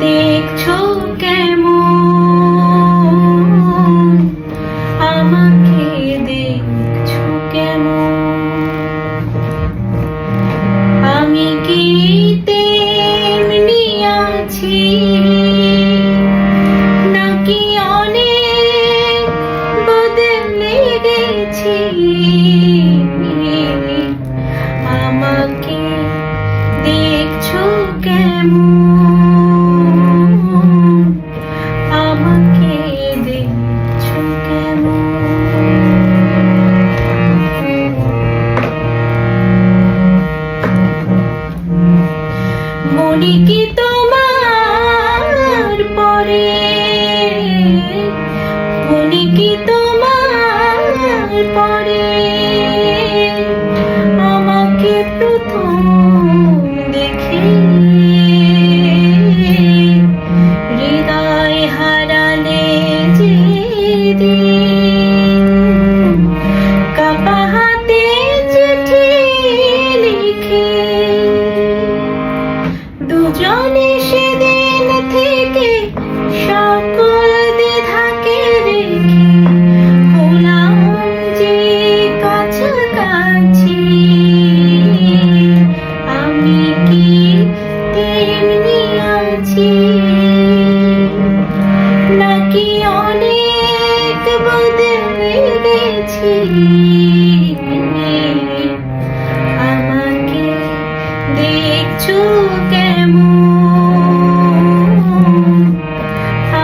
দেখছো কেমন আমাকে, দেখছো কেমন আমি কি তেমনি আছি, নাকি অনেক বদলে গেছি। আমাকে দেখছো কেমন, আমাকে দেখছো কেমন। মনে কি তোমার পরে, মনে কি তোমার পরে আমাকে প্রথম দেখে হৃদয় হারালে যেদিন, কাপা হাতে চিঠি লিখে দুজনে সেদিন থেকে সকল দ্বিধাকে রেখে হলাম যে কাছাকাছি। আমি কি তেমনি আছি, নাকি অনেক বদলে গেছি। আমাকে দেখছো কেমন,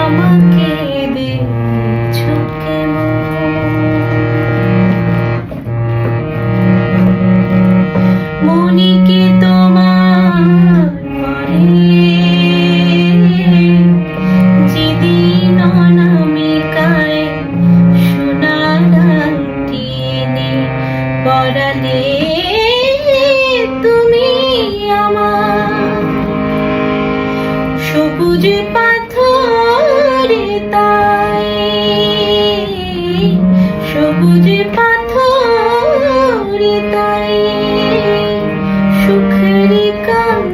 আমাকে দেখছো কেমন। মনে কি তোমার পরে, যেদিন অনামিকায় সোনার আংটি এনে পরালে তুমি আমার, সবুজ পাথরে তাই, সবুজ পাথরে তাই সুখের কান